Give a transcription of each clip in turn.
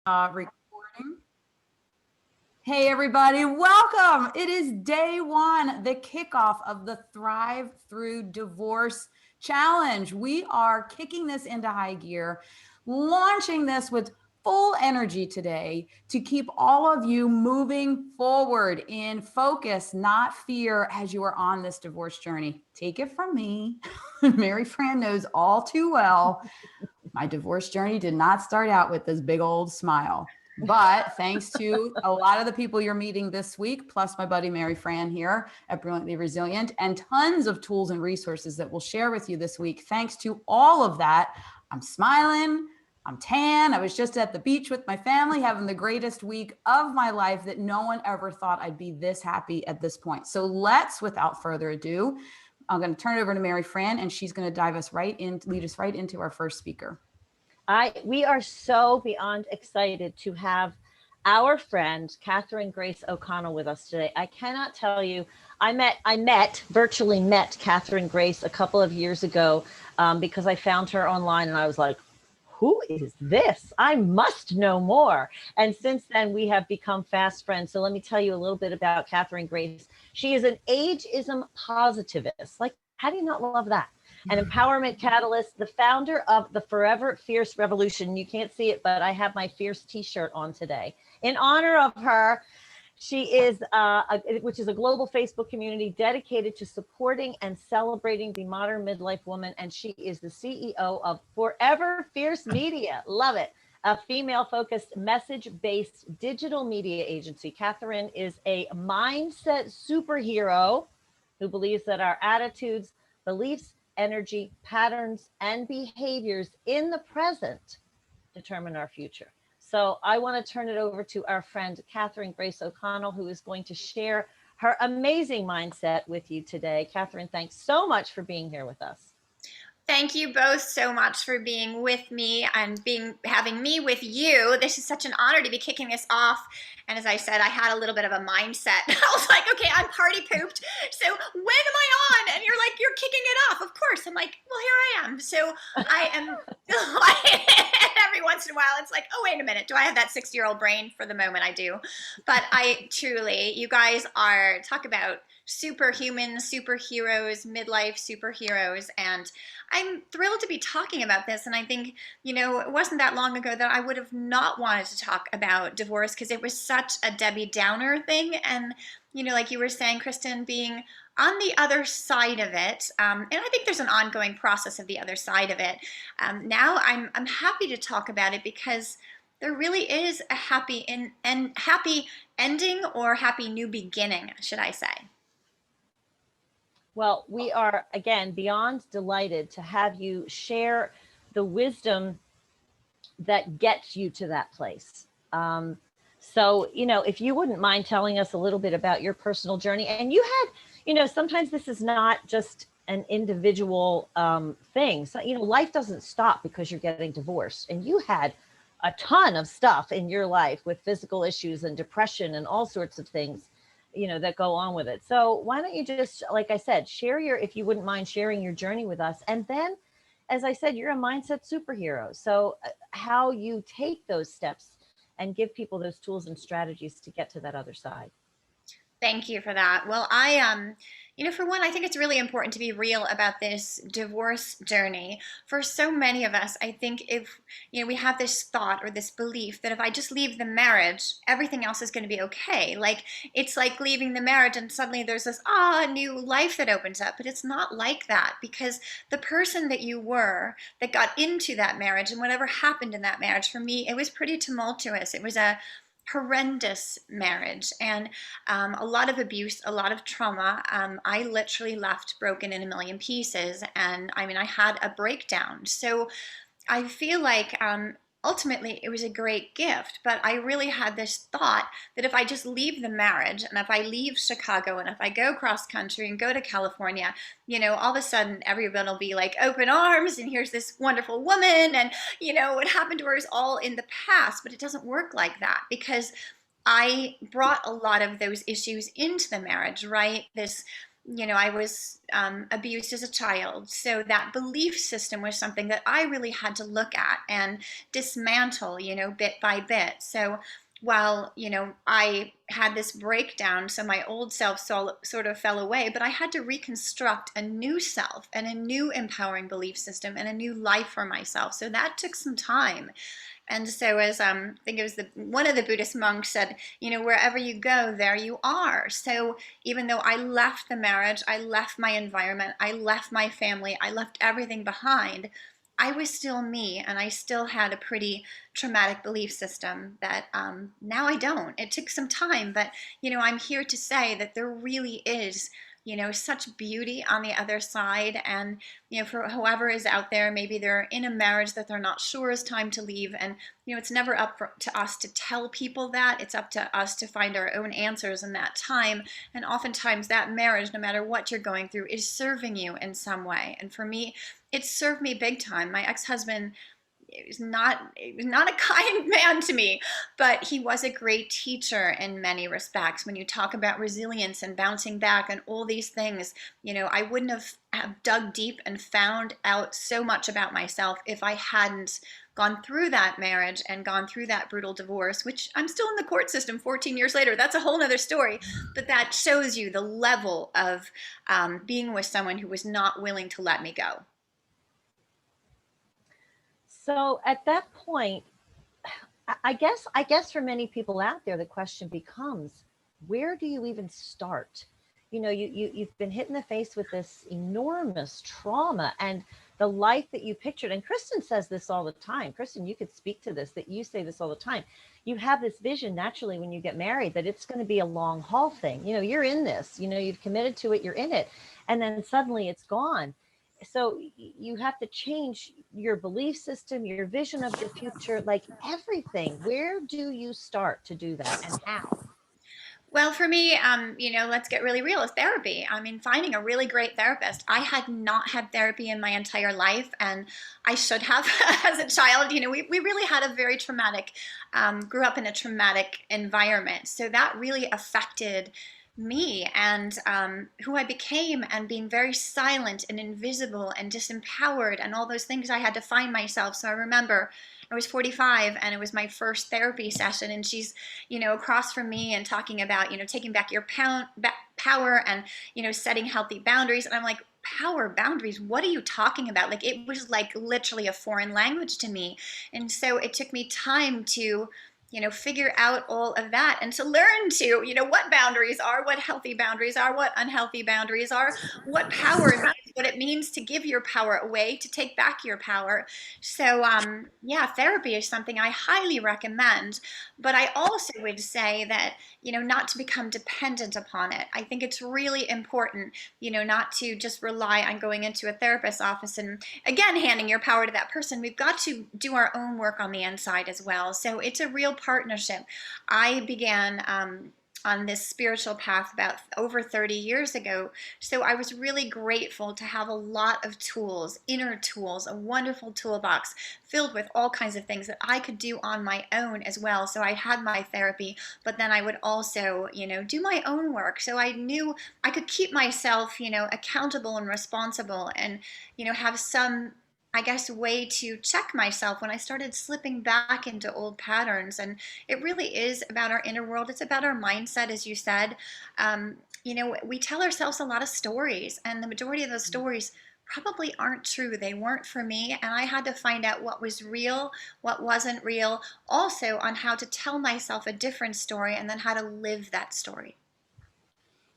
Recording. Hey, everybody, welcome. It is day one, the kickoff of the Thrive Through Divorce Challenge. We are kicking this into high gear, launching this with full energy today to keep all of you moving forward in focus, not fear, as you are on this divorce journey. Take it from me. Mary Fran knows all too well. My divorce journey did not start out with this big old smile. But thanks to a lot of the people you're meeting this week, plus my buddy Mary Fran here at Brilliantly Resilient, and tons of tools and resources that we'll share with you this week. Thanks to all of that, I'm smiling, I'm tan. I was just at the beach with my family, having the greatest week of my life that no one ever thought I'd be this happy at this point. So let's, without further ado, I'm going to turn it over to Mary Fran, and she's going to lead us right into our first speaker. We are so beyond excited to have our friend Catherine Grace O'Connell with us today. I cannot tell you, I virtually met Catherine Grace a couple of years ago because I found her online and I was like, who is this? I must know more. And since then, we have become fast friends. So let me tell you a little bit about Catherine Grace. She is an ageism positivist. Like, how do you not love that? An empowerment catalyst, the founder of the Forever Fierce Revolution. You can't see it, but I have my Fierce t-shirt on today. In honor of her, she is, which is a global Facebook community dedicated to supporting and celebrating the modern midlife woman. And she is the CEO of Forever Fierce Media. Love it. A female-focused, message-based digital media agency. Catherine is a mindset superhero who believes that our attitudes, beliefs, energy, patterns, and behaviors in the present determine our future. So I want to turn it over to our friend, Catherine Grace O'Connell, who is going to share her amazing mindset with you today. Catherine, thanks so much for being here with us. Thank you both so much for being with me and having me with you. This is such an honor to be kicking this off. And as I said, I had a little bit of a mindset. I was like, okay, I'm party pooped. So when am I on? And you're like, you're kicking it off. Of course. I'm like, well, here I am. So I am every once in a while, it's like, oh, wait a minute. Do I have that 60-year-old brain? For the moment, I do. But I truly, you guys talk about superhuman superheroes, midlife superheroes, and I'm thrilled to be talking about this. And I think, it wasn't that long ago that I would have not wanted to talk about divorce because it was such a Debbie Downer thing. And, like you were saying, Kristen, being on the other side of it, and I think there's an ongoing process of the other side of it. Now I'm happy to talk about it because there really is a happy ending or happy new beginning, should I say. Well, we are, again, beyond delighted to have you share the wisdom that gets you to that place. So, if you wouldn't mind telling us a little bit about your personal journey. And you had, sometimes this is not just an individual thing. So, life doesn't stop because you're getting divorced. And you had a ton of stuff in your life with physical issues and depression and all sorts of things that go on with it. So why don't you just, like I said, if you wouldn't mind sharing your journey with us. And then, as I said, you're a mindset superhero. So how you take those steps and give people those tools and strategies to get to that other side. Thank you for that. Well, for one, I think it's really important to be real about this divorce journey. For so many of us, I think if, we have this thought or this belief that if I just leave the marriage, everything else is going to be okay. Like, it's like leaving the marriage and suddenly there's this, new life that opens up. But it's not like that, because the person that you were that got into that marriage and whatever happened in that marriage, for me, it was pretty tumultuous. It was a horrendous marriage and a lot of abuse, a lot of trauma. I literally left broken in a million pieces, and I had a breakdown. So I feel like ultimately it was a great gift, but I really had this thought that if I just leave the marriage and if I leave Chicago and if I go cross country and go to California, all of a sudden everyone will be like open arms and here's this wonderful woman and, what happened to her is all in the past. But it doesn't work like that, because I brought a lot of those issues into the marriage, right? This I was abused as a child. So that belief system was something that I really had to look at and dismantle, bit by bit. So while, I had this breakdown, so my old self sort of fell away, but I had to reconstruct a new self and a new empowering belief system and a new life for myself. So that took some time. And so, as I think it was one of the Buddhist monks said, wherever you go, there you are. So even though I left the marriage, I left my environment, I left my family, I left everything behind, I was still me, and I still had a pretty traumatic belief system that now I don't. It took some time, but I'm here to say that there really is such beauty on the other side. And for whoever is out there, maybe they're in a marriage that they're not sure is time to leave, and it's never to us to tell people that. It's up to us to find our own answers in that time. And oftentimes that marriage, no matter what you're going through, is serving you in some way. And for me, it served me big time. My ex-husband, he was not a kind man to me, but he was a great teacher in many respects. When you talk about resilience and bouncing back and all these things, I wouldn't have dug deep and found out so much about myself if I hadn't gone through that marriage and gone through that brutal divorce, which I'm still in the court system 14 years later. That's a whole nother story. But that shows you the level of being with someone who was not willing to let me go. So at that point, I guess for many people out there, the question becomes, where do you even start? You've been hit in the face with this enormous trauma, and the life that you pictured. And Kristen says this all the time. Kristen, you could speak to this, that you say this all the time. You have this vision naturally when you get married that it's going to be a long haul thing. You're in this, you've committed to it, you're in it. And then suddenly it's gone. So you have to change your belief system, your vision of your future, like everything. Where do you start to do that, and how? Well, for me, let's get really real. Is therapy. I mean, finding a really great therapist. I had not had therapy in my entire life, and I should have as a child. We really had a very traumatic, grew up in a traumatic environment. So that really affected me and who I became, and being very silent and invisible and disempowered and all those things. I had to find myself. So I remember I was 45 and it was my first therapy session, and she's across from me and talking about taking back your power and setting healthy boundaries. And I'm like, power, boundaries, what are you talking about? Like, it was like literally a foreign language to me. And so it took me time to figure out all of that, and to learn to, what boundaries are, what healthy boundaries are, what unhealthy boundaries are, what power means, what it means to give your power away, to take back your power. So, yeah, therapy is something I highly recommend. But I also would say that, not to become dependent upon it. I think it's really important, not to just rely on going into a therapist's office and, again, handing your power to that person. We've got to do our own work on the inside as well. So it's a real partnership. I began on this spiritual path about over 30 years ago. So I was really grateful to have a lot of tools, inner tools, a wonderful toolbox filled with all kinds of things that I could do on my own as well. So I had my therapy, but then I would also, do my own work. So I knew I could keep myself, accountable and responsible, and, have some, I guess, way to check myself when I started slipping back into old patterns. And it really is about our inner world. It's about our mindset, as you said. We tell ourselves a lot of stories, and the majority of those stories probably aren't true. They weren't for me, and I had to find out what was real, what wasn't real, also on how to tell myself a different story, and then how to live that story.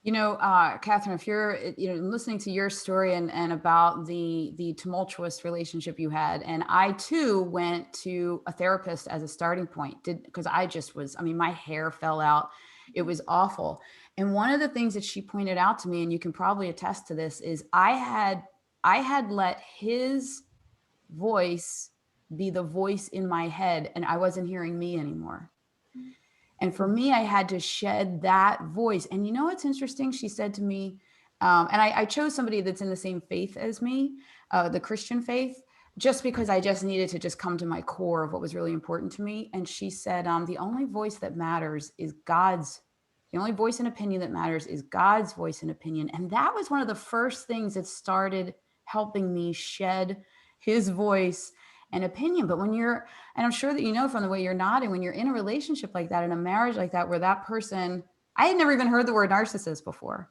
Catherine, if you're, listening to your story and about the tumultuous relationship you had, and I too went to a therapist as a starting point, because I just was, my hair fell out. It was awful. And one of the things that she pointed out to me, and you can probably attest to this, is I had let his voice be the voice in my head, and I wasn't hearing me anymore. And for me, I had to shed that voice. And what's interesting? She said to me, and I chose somebody that's in the same faith as me, the Christian faith, just because I just needed to just come to my core of what was really important to me. And she said, the only voice that matters is God's The only voice and opinion that matters is God's voice and opinion. And that was one of the first things that started helping me shed his voice and opinion. But when you're, and I'm sure that you know from the way you're nodding, when you're in a relationship like that, in a marriage like that, where that person, I had never even heard the word narcissist before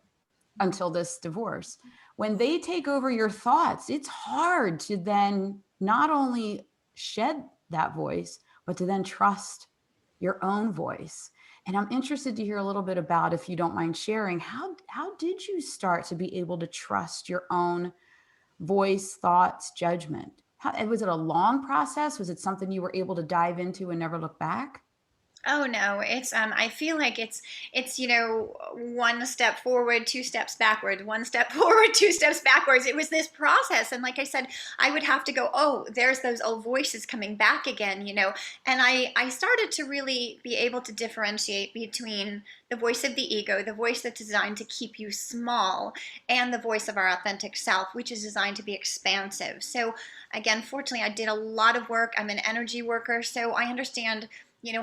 until this divorce. When they take over your thoughts, it's hard to then not only shed that voice, but to then trust your own voice. And I'm interested to hear a little bit about, if you don't mind sharing, how did you start to be able to trust your own voice, thoughts, judgment? Was it a long process? Was it something you were able to dive into and never look back? Oh no, it's I feel like it's one step forward, two steps backward, one step forward, two steps backwards. It was this process, and like I said, I would have to go, oh, there's those old voices coming back again, and I started to really be able to differentiate between the voice of the ego, the voice that's designed to keep you small, and the voice of our authentic self, which is designed to be expansive. So again, fortunately, I did a lot of work. I'm an energy worker, so I understand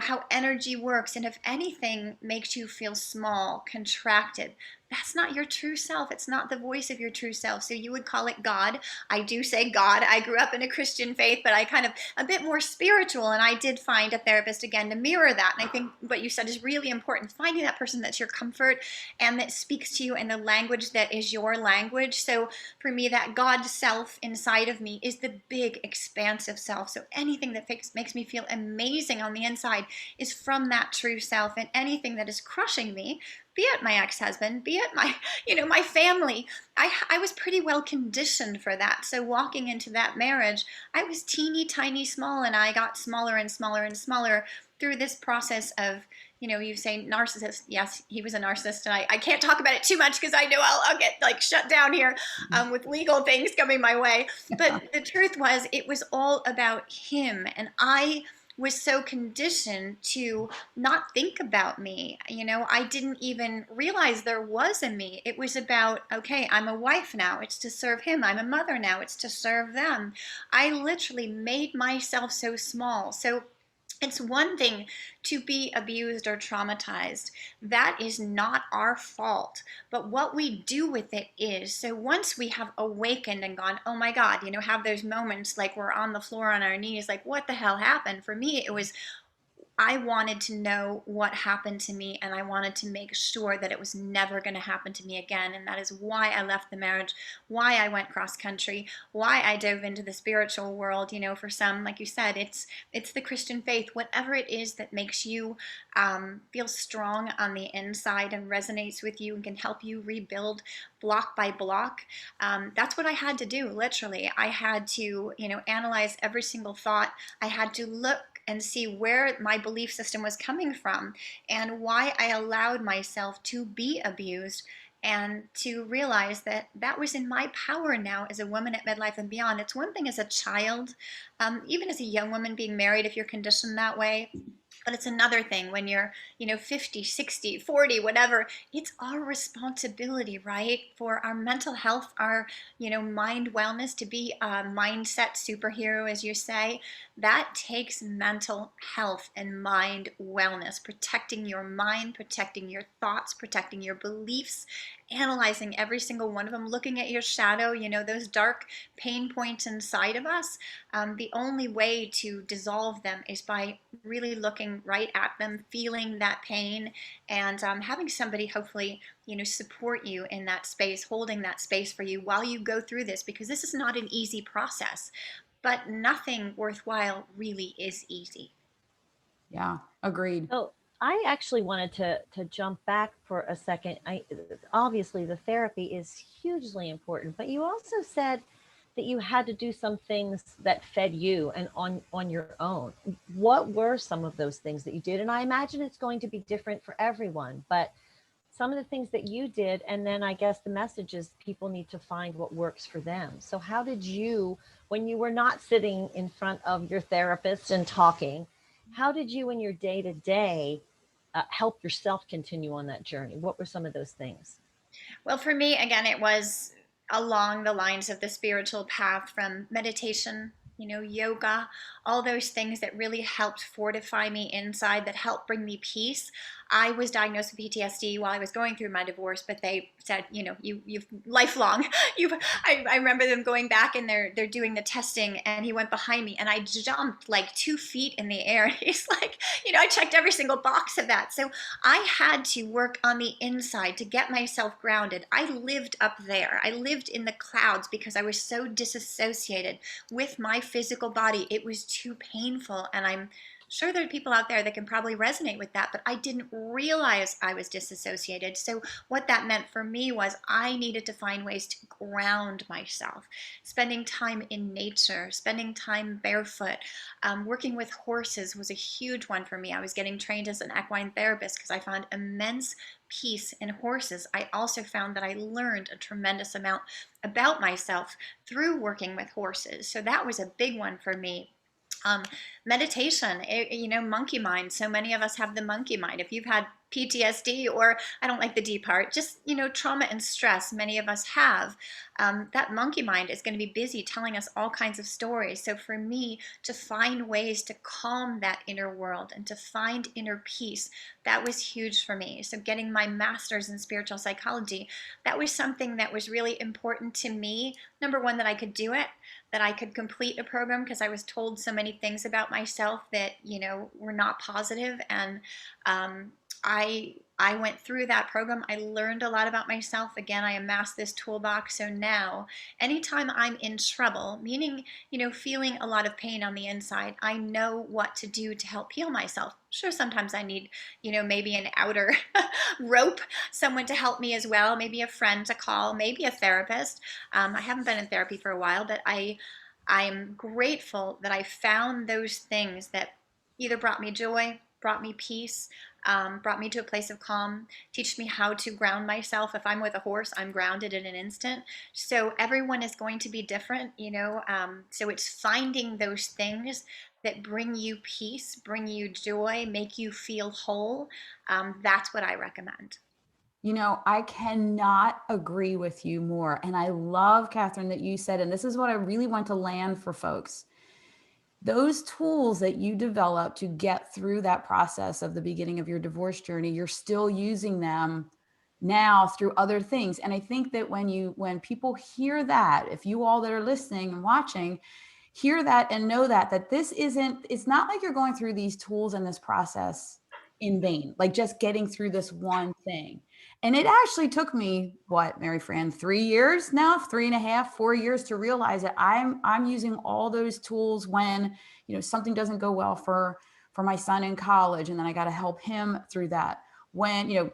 how energy works. And if anything makes you feel small, contracted, that's not your true self. It's not the voice of your true self. So you would call it God. I do say God. I grew up in a Christian faith, but I kind of a bit more spiritual. And I did find a therapist again to mirror that. And I think what you said is really important, finding that person that's your comfort and that speaks to you in the language that is your language. So for me, that God self inside of me is the big, expansive self. So anything that makes me feel amazing on the inside is from that true self. And anything that is crushing me, be it my ex-husband, be it my, my family, I was pretty well conditioned for that. So walking into that marriage, I was teeny tiny small, and I got smaller and smaller and smaller through this process of, you say narcissist. Yes, he was a narcissist, and I can't talk about it too much because I know I'll get like shut down here with legal things coming my way. But the truth was, it was all about him, and I was so conditioned to not think about me. I didn't even realize there was a me. It was about, okay, I'm a wife now. It's to serve him. I'm a mother now. It's to serve them. I literally made myself so small. So it's one thing to be abused or traumatized. That is not our fault. But what we do with it is. So once we have awakened and gone, oh my God, have those moments like we're on the floor on our knees, like, what the hell happened? For me, it was, I wanted to know what happened to me, and I wanted to make sure that it was never going to happen to me again. And that is why I left the marriage, why I went cross country, why I dove into the spiritual world. For some, like you said, it's the Christian faith, whatever it is that makes you feel strong on the inside and resonates with you and can help you rebuild block by block. That's what I had to do. Literally, I had to, analyze every single thought. I had to look and see where my belief system was coming from and why I allowed myself to be abused, and to realize that that was in my power now as a woman at midlife and beyond. It's one thing as a child, even as a young woman being married, if you're conditioned that way. But it's another thing when you're, 50, 60, 40, whatever. It's our responsibility, right? For our mental health, our, mind wellness, to be a mindset superhero, as you say. That takes mental health and mind wellness, protecting your mind, protecting your thoughts, protecting your beliefs, analyzing every single one of them, looking at your shadow, those dark pain points inside of us. The only way to dissolve them is by really looking right at them, feeling that pain, and having somebody hopefully, support you in that space, holding that space for you while you go through this, because this is not an easy process. But nothing worthwhile really is easy. Yeah, agreed. So I actually wanted to jump back for a second. Obviously the therapy is hugely important, but you also said that you had to do some things that fed you and on your own. What were some of those things that you did? And I imagine it's going to be different for everyone, but some of the things that you did, and then I guess the message is people need to find what works for them. So how did you, when you were not sitting in front of your therapist and talking, how did you in your day to day help yourself continue on that journey? What were some of those things? Well, for me, again, it was along the lines of the spiritual path, from meditation, yoga, all those things that really helped fortify me inside, that helped bring me peace. I was diagnosed with PTSD while I was going through my divorce, but they said, you've lifelong. I remember them going back and they're doing the testing, and he went behind me and I jumped like 2 feet in the air. He's like, I checked every single box of that. So I had to work on the inside to get myself grounded. I lived up there. I lived in the clouds because I was so disassociated with my physical body. It was too painful, and I'm sure there are people out there that can probably resonate with that, but I didn't realize I was disassociated. So what that meant for me was I needed to find ways to ground myself, spending time in nature, spending time barefoot. Working with horses was a huge one for me. I was getting trained as an equine therapist because I found immense peace in horses. I also found that I learned a tremendous amount about myself through working with horses. So that was a big one for me. Um, Meditation, monkey mind. So many of us have the monkey mind. If you've had PTSD, or I don't like the D part, just, trauma and stress, many of us have, that monkey mind is going to be busy telling us all kinds of stories. So for me to find ways to calm that inner world and to find inner peace, that was huge for me. So getting my master's in spiritual psychology, that was something that was really important to me. Number one, that I could do it, that I could complete a program, because I was told so many things about myself that, were not positive. And I went through that program. I learned a lot about myself. Again, I amassed this toolbox. So now, anytime I'm in trouble, meaning, feeling a lot of pain on the inside, I know what to do to help heal myself. Sure, sometimes I need, maybe an outer rope, someone to help me as well, maybe a friend to call, maybe a therapist. I haven't been in therapy for a while, but I'm grateful that I found those things that either brought me joy, brought me peace, brought me to a place of calm, teach me how to ground myself. If I'm with a horse, I'm grounded in an instant. So everyone is going to be different, so it's finding those things that bring you peace, bring you joy, make you feel whole. That's what I recommend. I cannot agree with you more. And I love, Catherine, that you said, and this is what I really want to land for folks. Those tools that you develop to get through that process of the beginning of your divorce journey, you're still using them now through other things. And I think that when people hear that, if you all that are listening and watching hear that and know that it's not like you're going through these tools and this process in vain, like just getting through this one thing. And it actually took me, what, Mary Fran, 3 years now, 3.5, 4 years to realize that I'm using all those tools when, something doesn't go well for my son in college. And then I got to help him through that. When,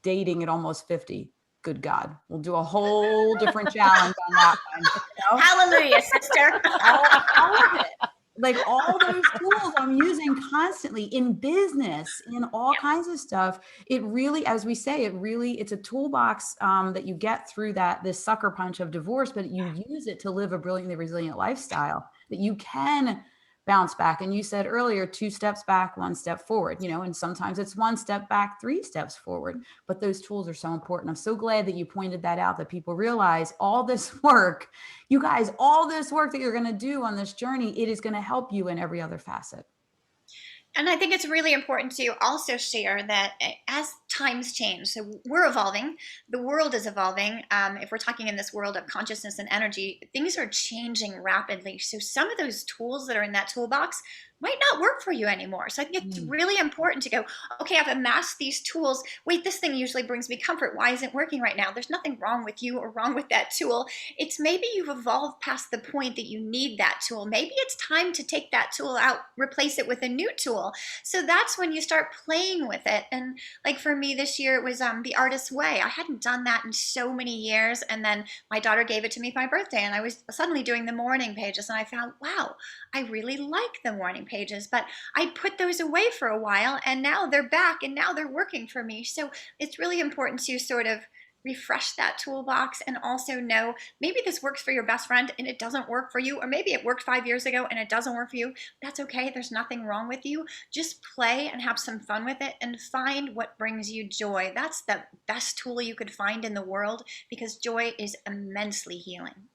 dating at almost 50, good God, we'll do a whole different challenge on that one. Hallelujah, sister. All of it. Like all those tools I'm using constantly in business, in all kinds of stuff. It really, as we say, it's a toolbox that you get through this sucker punch of divorce, but you use it to live a brilliantly resilient lifestyle that you can bounce back. And you said earlier, 2 steps back, 1 step forward, and sometimes it's 1 step back, 3 steps forward. But those tools are so important. I'm so glad that you pointed that out, that people realize all this work, you guys, all this work that you're going to do on this journey, it is going to help you in every other facet. And I think it's really important to also share that as times change, so we're evolving, the world is evolving. If we're talking in this world of consciousness and energy, things are changing rapidly. So some of those tools that are in that toolbox might not work for you anymore. So I think it's really important to go, okay, I've amassed these tools. Wait, this thing usually brings me comfort. Why isn't it working right now? There's nothing wrong with you or wrong with that tool. It's maybe you've evolved past the point that you need that tool. Maybe it's time to take that tool out, replace it with a new tool. So that's when you start playing with it. And like for me this year, it was The Artist's Way. I hadn't done that in so many years. And then my daughter gave it to me for my birthday, and I was suddenly doing the morning pages, and I found, wow, I really like the morning pages, but I put those away for a while, and now they're back, and now they're working for me. So it's really important to sort of refresh that toolbox and also know maybe this works for your best friend and it doesn't work for you, or maybe it worked 5 years ago and it doesn't work for you. That's okay. There's nothing wrong with you. Just play and have some fun with it and find what brings you joy. That's the best tool you could find in the world, because joy is immensely healing.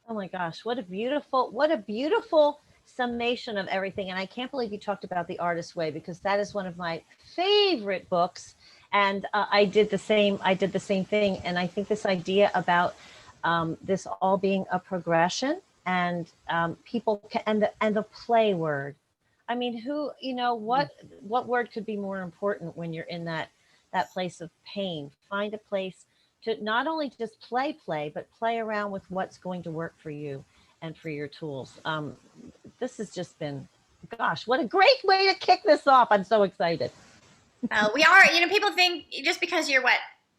Oh my gosh, what a beautiful summation of everything. And I can't believe you talked about The Artist's Way, because that is one of my favorite books. And I did the same. I did the same thing. And I think this idea about this all being a progression, and people can, and the play word. I mean, who, what word could be more important when you're in that place of pain? Find a place to not only just play, but play around with what's going to work for you and for your tools. This has just been, gosh, what a great way to kick this off. I'm so excited. We are, people think just because you're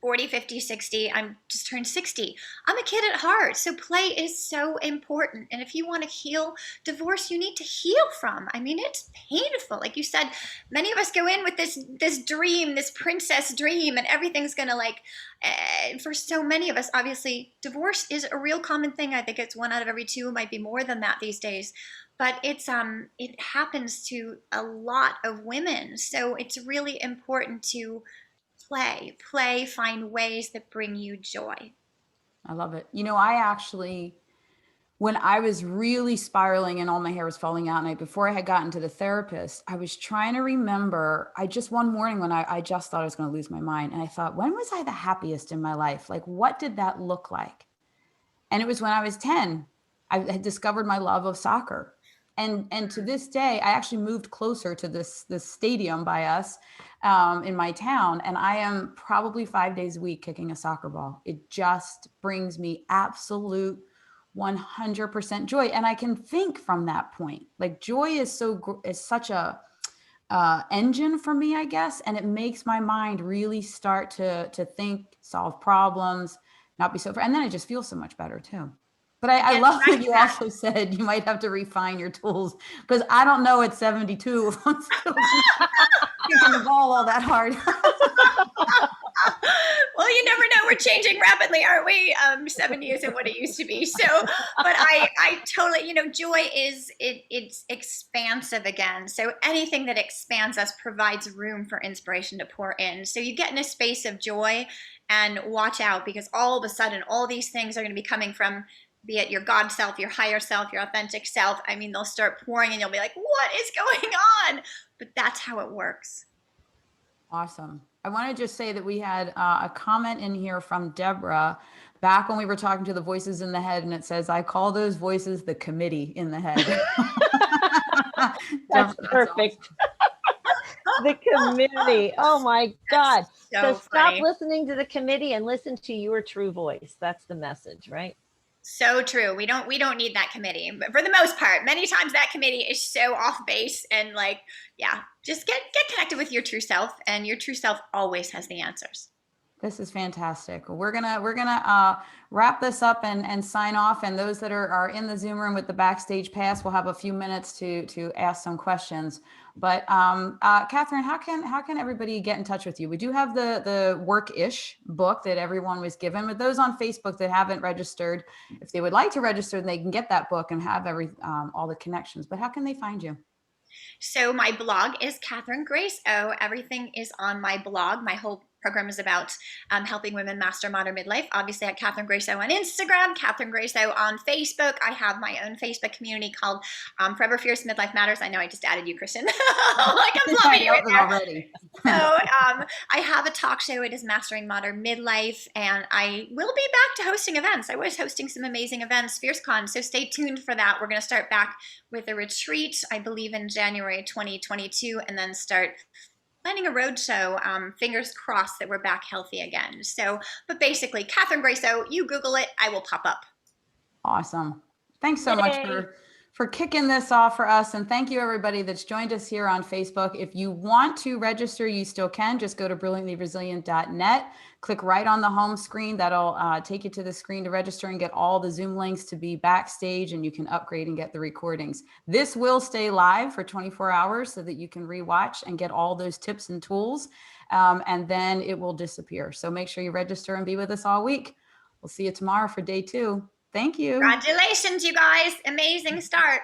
40, 50, 60, I'm just turned 60. I'm a kid at heart. So play is so important. And if you want to heal divorce, you need to heal from. I mean, it's painful. Like you said, many of us go in with this dream, this princess dream, and everything's going to for so many of us, obviously, divorce is a real common thing. I think it's 1 out of every 2. It might be more than that these days. But it happens to a lot of women. So it's really important to play, find ways that bring you joy. I love it. I actually, when I was really spiraling and all my hair was falling out, and before I had gotten to the therapist, I was trying to remember, one morning when I just thought I was going to lose my mind. And I thought, when was I the happiest in my life? Like, what did that look like? And it was when I was 10. I had discovered my love of soccer. And to this day, I actually moved closer to this stadium by us in my town. And I am probably 5 days a week kicking a soccer ball. It just brings me absolute 100% joy. And I can think from that point. Like, joy is such a engine for me, I guess. And it makes my mind really start to think, solve problems, not be so, and then it just feels so much better too. But I love that you also said you might have to refine your tools, because I don't know at 72 if I'm still kicking the ball all that hard. Well, you never know. We're changing rapidly, aren't we? 70 isn't what it used to be. So, but I totally, joy it's expansive again. So anything that expands us provides room for inspiration to pour in. So you get in a space of joy, and watch out, because all of a sudden, all these things are going to be coming from, be it your God self, your higher self, your authentic self. I mean, they'll start pouring and you'll be like, what is going on? But that's how it works. Awesome. I want to just say that we had a comment in here from Deborah back when we were talking to the voices in the head, and it says, I call those voices the committee in the head. That's perfect. Awesome. The committee. Oh my God. So stop listening to the committee and listen to your true voice. That's the message, right? So true. We don't need that committee, but for the most part, many times that committee is so off base, and just get connected with your true self, and your true self always has the answers. This is fantastic. We're gonna wrap this up and sign off. And those that are in the Zoom room with the backstage pass will have a few minutes to ask some questions. But Catherine, how can everybody get in touch with you? We do have the Work-ish book that everyone was given. But those on Facebook that haven't registered, if they would like to register, they can get that book and have all the connections. But how can they find you? So my blog is Catherine Grace O. Everything is on my blog. My whole program is about helping women master modern midlife. Obviously, at Catherine Grace O on Instagram, Catherine Grace O on Facebook. I have my own Facebook community called Forever Fierce Midlife Matters. I know I just added you, Kristen. Like, I'm loving you already. So I have a talk show. It is Mastering Modern Midlife, and I will be back to hosting events. I was hosting some amazing events, FierceCon, so stay tuned for that. We're going to start back with a retreat, I believe in January 2022, and then start planning a road show. Fingers crossed that we're back healthy again. So, but basically, Catherine Grace O, you Google it, I will pop up. Awesome. Thanks so much for kicking this off for us. And thank you everybody that's joined us here on Facebook. If you want to register, you still can. Just go to brilliantlyresilient.net, click right on the home screen. That'll take you to the screen to register and get all the Zoom links to be backstage, and you can upgrade and get the recordings. This will stay live for 24 hours so that you can rewatch and get all those tips and tools. And then it will disappear. So make sure you register and be with us all week. We'll see you tomorrow for day 2. Thank you. Congratulations, you guys. Amazing start.